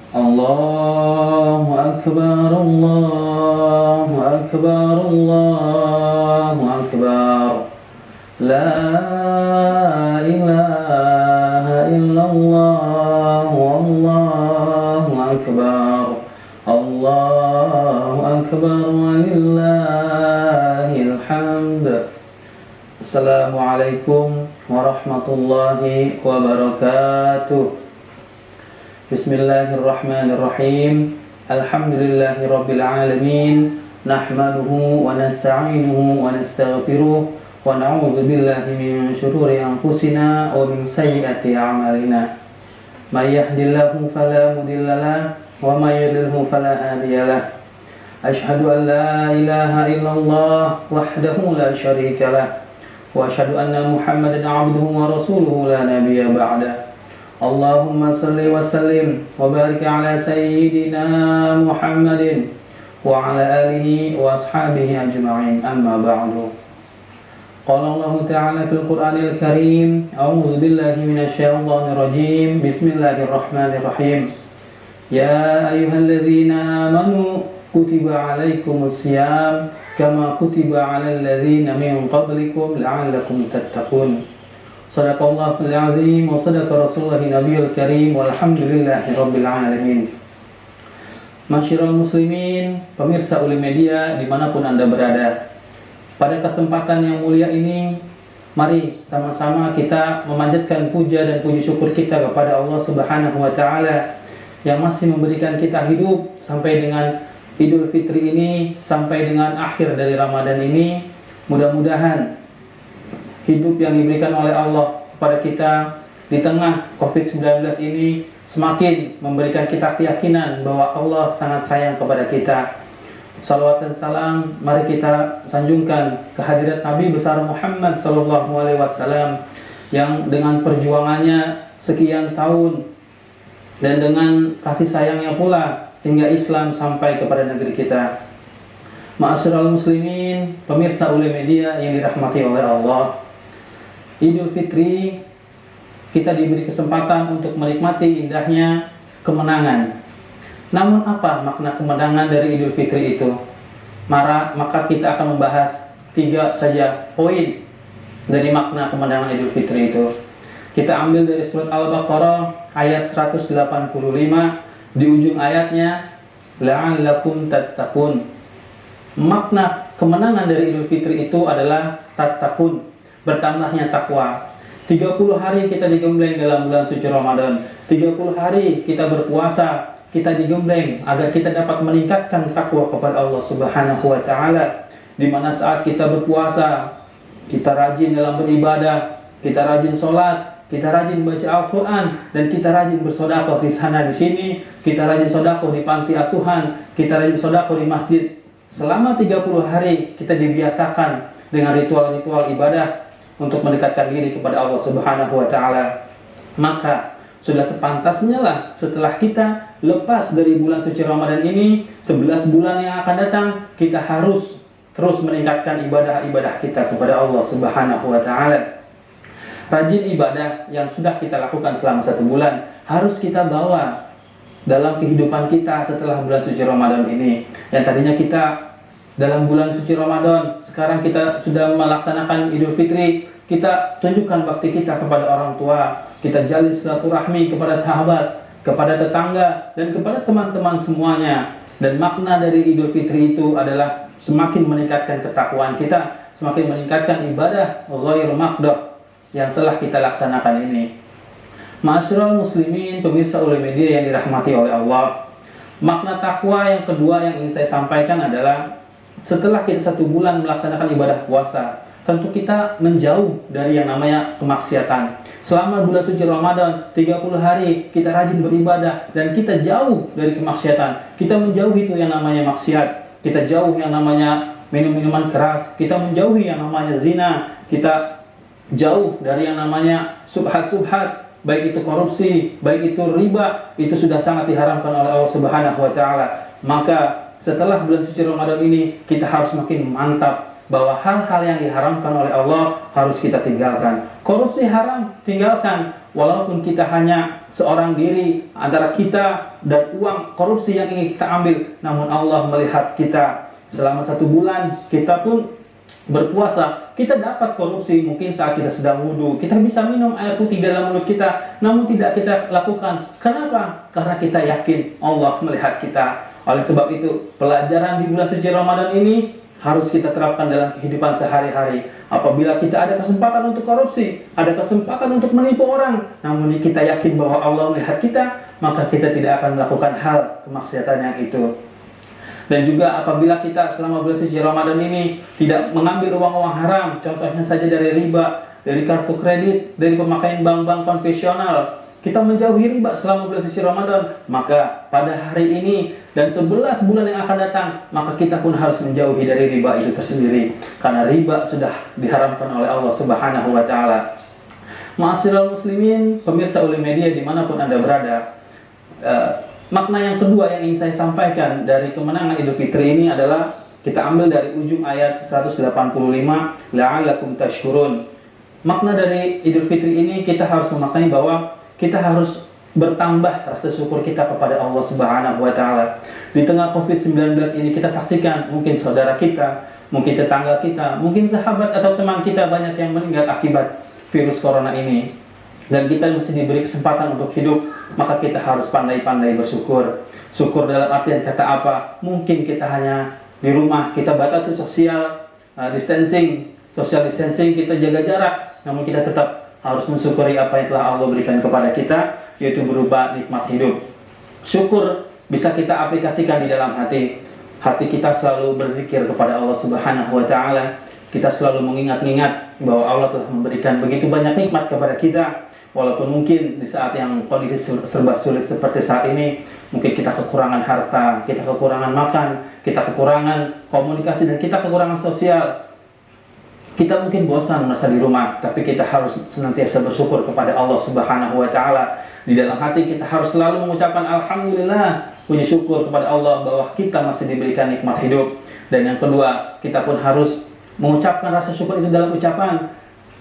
Allahu Akbar, Allahu Akbar, Allahu Akbar. La ilaha illallah, Allahu Akbar. Allahu Akbar, walillahil hamd. Assalamualaikum warahmatullahi wabarakatuh. Bismillahirrahmanirrahim. Alhamdulillahi rabbil alamin. Nahmaduhu wa nasta'inuhu wa nastaghfiruh wa na'udzu billahi min syururi anfusina wa min sayyiati a'malina. May yahdihillahu fala mudilla lahu wa may yudlilhu fala hadiya lahu. Asyhadu an la ilaha illallah wahdahu la syarika lahu wa asyhadu anna Muhammadan 'abduhu wa rasuluhu la nabiyya ba'da. Allahumma salli wa sallim wa barik ala sayyidina Muhammadin wa ala alihi wa ashabihi ajma'in, amma ba'du. Qala Allah Ta'ala fil Qur'anil Karim, a'udzu billahi minasy syaithanir rajim. Bismillahirrahmanirrahim. Ya ayyuhalladzina amanu kutiba 'alaikumus syiyam kama kutiba 'alal ladzina min qablikum la'allakum tattaqun. Sadaqallahul azim wa sadaqa rasulullahi nabiyul karim walhamdulillahi rabbil alamin. Masyiral muslimin, pemirsa Uli Media dimanapun Anda berada, pada kesempatan yang mulia ini, mari sama-sama kita memanjatkan puja dan puji syukur kita kepada Allah Subhanahu wa Ta'ala yang masih memberikan kita hidup sampai dengan Idul Fitri ini, sampai dengan akhir dari Ramadan ini. Mudah-mudahan hidup yang diberikan oleh Allah kepada kita di tengah COVID-19 ini semakin memberikan kita keyakinan bahwa Allah sangat sayang kepada kita. Salawat dan salam mari kita sanjungkan kehadirat Nabi besar Muhammad SAW yang dengan perjuangannya sekian tahun dan dengan kasih sayangnya pula hingga Islam sampai kepada negeri kita. Ma'asyiral muslimin, pemirsa Uli Media yang dirahmati oleh Allah, Idul Fitri kita diberi kesempatan untuk menikmati indahnya kemenangan. Namun apa makna kemenangan dari Idul Fitri itu? Maka kita akan membahas 3 saja poin dari makna kemenangan Idul Fitri itu. Kita ambil dari surat Al-Baqarah ayat 185, di ujung ayatnya la'allakum tattaqun. Makna kemenangan dari Idul Fitri itu adalah tattaqun, bertambahnya takwa. 30 hari kita digembleng dalam bulan suci Ramadan. 30 hari kita berpuasa, kita digembleng agar kita dapat meningkatkan takwa kepada Allah Subhanahu wa Ta'ala. Di mana saat kita berpuasa, kita rajin dalam beribadah, kita rajin sholat, kita rajin baca Al-Quran, dan kita rajin bersedekah di sana di sini, kita rajin sedekah di panti asuhan, kita rajin sedekah di masjid. Selama 30 hari kita dibiasakan dengan ritual-ritual ibadah untuk mendekatkan diri kepada Allah Subhanahu wa Ta'ala. Maka sudah sepantasnya lah setelah kita lepas dari bulan suci Ramadan ini, 11 bulan yang akan datang, kita harus terus meningkatkan ibadah-ibadah kita kepada Allah Subhanahu wa Ta'ala. Rajin ibadah yang sudah kita lakukan selama 1 bulan harus kita bawa dalam kehidupan kita setelah bulan suci Ramadan ini. Yang tadinya kita dalam bulan suci Ramadan, sekarang kita sudah melaksanakan Idul Fitri, kita tunjukkan bakti kita kepada orang tua, kita jalin silaturahmi kepada sahabat, kepada tetangga, dan kepada teman-teman semuanya. Dan makna dari Idul Fitri itu adalah semakin meningkatkan ketakwaan kita, semakin meningkatkan ibadah ghair maqdah yang telah kita laksanakan ini. Ma'asyiral muslimin, pemirsa Uli Media yang dirahmati oleh Allah, makna takwa yang kedua yang ingin saya sampaikan adalah setelah kita 1 bulan melaksanakan ibadah puasa, tentu kita menjauh dari yang namanya kemaksiatan. Selama bulan suci Ramadan, 30 hari kita rajin beribadah dan kita jauh dari kemaksiatan. Kita menjauhi itu yang namanya maksiat. Kita jauh yang namanya minum-minuman keras. Kita menjauhi yang namanya zina. Kita jauh dari yang namanya subhat-subhat, baik itu korupsi, baik itu riba. Itu sudah sangat diharamkan oleh Allah Subhanahu wa Ta'ala. Maka setelah bulan suci Ramadan ini, kita harus makin mantap bahwa hal-hal yang diharamkan oleh Allah harus kita tinggalkan. Korupsi haram, tinggalkan. Walaupun kita hanya seorang diri, antara kita dan uang korupsi yang ingin kita ambil. Namun Allah melihat kita selama 1 bulan, kita pun berpuasa, kita dapat korupsi. Mungkin saat kita sedang wudhu, kita bisa minum air putih dalam mulut kita, namun tidak kita lakukan. Kenapa? Karena kita yakin Allah melihat kita. Oleh sebab itu, pelajaran di bulan suci Ramadan ini harus kita terapkan dalam kehidupan sehari-hari. Apabila kita ada kesempatan untuk korupsi, ada kesempatan untuk menipu orang, namun kita yakin bahwa Allah melihat kita, maka kita tidak akan melakukan hal kemaksiatan yang itu. Dan juga apabila kita selama bulan suci Ramadan ini tidak mengambil uang-uang haram, contohnya saja dari riba, dari kartu kredit, dari pemakaian bank-bank konvensional, kita menjauhi riba selama bulan suci Ramadan, maka pada hari ini dan 11 bulan yang akan datang, maka kita pun harus menjauhi dari riba itu tersendiri, karena riba sudah diharamkan oleh Allah Subhanahu wa taala. Ma'asyiral muslimin, pemirsa Uli Media dimanapun Anda berada, makna yang kedua yang ingin saya sampaikan dari kemenangan Idul Fitri ini adalah kita ambil dari ujung ayat 185, la'allakum tashkurun. Makna dari Idul Fitri ini kita harus memaknai bahwa kita harus bertambah rasa syukur kita kepada Allah Subhanahu wa taala. Di tengah Covid-19 ini kita saksikan mungkin saudara kita, mungkin tetangga kita, mungkin sahabat atau teman kita banyak yang meninggal akibat virus corona ini. Dan kita mesti diberi kesempatan untuk hidup, maka kita harus pandai-pandai bersyukur. Syukur dalam artian kata apa? Mungkin kita hanya di rumah, kita batasi social distancing, kita jaga jarak, namun kita tetap harus mensyukuri apa yang telah Allah berikan kepada kita, yaitu berupa nikmat hidup. Syukur bisa kita aplikasikan di dalam hati. Hati kita selalu berzikir kepada Allah Subhanahu wa taala. Kita selalu mengingat-ingat bahwa Allah telah memberikan begitu banyak nikmat kepada kita. Walaupun mungkin di saat yang kondisi serba sulit seperti saat ini, mungkin kita kekurangan harta, kita kekurangan makan, kita kekurangan komunikasi, dan kita kekurangan sosial. Kita mungkin bosan merasa di rumah, tapi kita harus senantiasa bersyukur kepada Allah Subhanahu wa taala. Di dalam hati kita harus selalu mengucapkan alhamdulillah, puji syukur kepada Allah bahwa kita masih diberikan nikmat hidup. Dan yang kedua, kita pun harus mengucapkan rasa syukur itu dalam ucapan.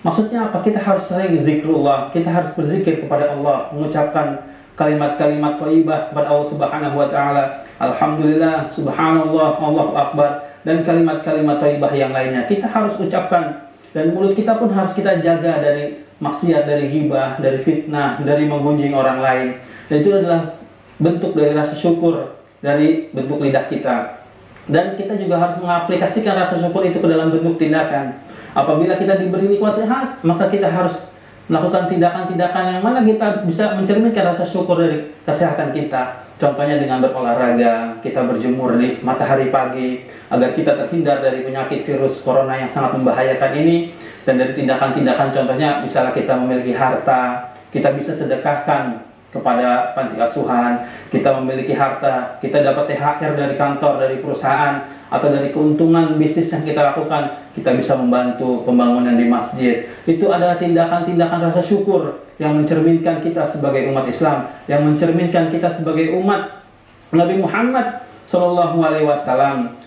Maksudnya apa? Kita harus sering zikrullah, kita harus berzikir kepada Allah, mengucapkan kalimat-kalimat thayyibah kepada Allah Subhanahu wa taala. Alhamdulillah, subhanallah, Allahu akbar, dan kalimat-kalimat thayyibah yang lainnya kita harus ucapkan. Dan mulut kita pun harus kita jaga dari maksiat, dari ghibah, dari fitnah, dari menggunjing orang lain. Dan itu adalah bentuk dari rasa syukur, dari bentuk lidah kita. Dan kita juga harus mengaplikasikan rasa syukur itu ke dalam bentuk tindakan. Apabila kita diberi nikmat sehat, maka kita harus melakukan tindakan-tindakan yang mana kita bisa mencerminkan rasa syukur dari kesehatan kita. Contohnya dengan berolahraga, kita berjemur di matahari pagi, agar kita terhindar dari penyakit virus corona yang sangat membahayakan ini. Dan dari tindakan-tindakan contohnya, misalnya kita memiliki harta, kita bisa sedekahkan kepada panti asuhan. Kita memiliki harta, kita dapat THR dari kantor, dari perusahaan, atau dari keuntungan bisnis yang kita lakukan, kita bisa membantu pembangunan di masjid. Itu adalah tindakan-tindakan rasa syukur yang mencerminkan kita sebagai umat Islam, yang mencerminkan kita sebagai umat Nabi Muhammad SAW.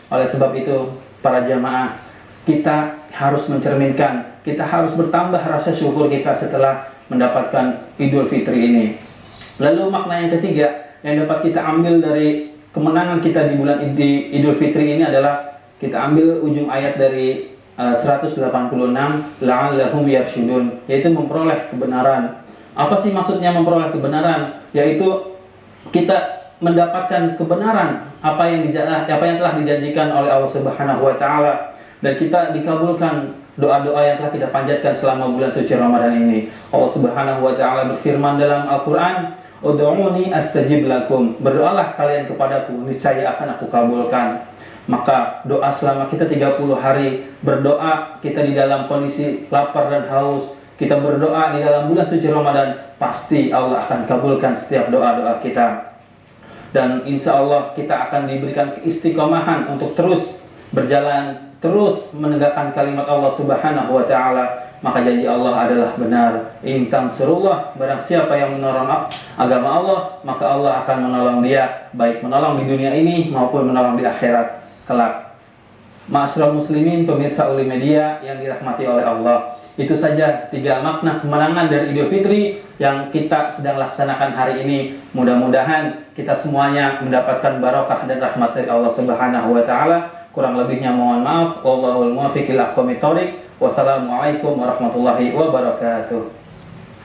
Oleh sebab itu, para jamaah, kita harus mencerminkan, kita harus bertambah rasa syukur kita setelah mendapatkan Idul Fitri ini. Lalu makna yang ketiga yang dapat kita ambil dari kemenangan kita di bulan Idul Fitri ini adalah kita ambil ujung ayat dari 186, la'allahum yarshudun, yaitu memperoleh kebenaran. Apa sih maksudnya memperoleh kebenaran? Yaitu kita mendapatkan kebenaran apa yang telah dijanjikan oleh Allah Subhanahu wa taala, dan kita dikabulkan doa-doa yang telah kita panjatkan selama bulan suci Ramadan ini. Allah Subhanahu wa taala berfirman dalam Al-Qur'an, "Ud'uni astajib lakum." Berdoalah kalian kepadaku, niscaya akan aku kabulkan. Maka doa selama kita 30 hari, berdoa kita di dalam kondisi lapar dan haus, kita berdoa di dalam bulan suci Ramadan, pasti Allah akan kabulkan setiap doa-doa kita. Dan insya Allah kita akan diberikan keistiqomahan untuk terus berjalan, terus menegakkan kalimat Allah Subhanahu wa taala. Maka janji Allah adalah benar. In tansurullah, barang siapa yang menolong agama Allah, maka Allah akan menolong dia, baik menolong di dunia ini maupun menolong di akhirat kelak. Ma'asyiral muslimin, pemirsa Uli Media yang dirahmati oleh Allah, itu saja 3 makna kemenangan dari Idul Fitri yang kita sedang laksanakan hari ini. Mudah-mudahan kita semuanya mendapatkan barokah dan rahmat dari Allah Subhanahu wa taala. Kurang lebihnya mohon maaf. Wallahul muwaffiq ila aqwamit thoriq. Wassalamualaikum warahmatullahi wabarakatuh.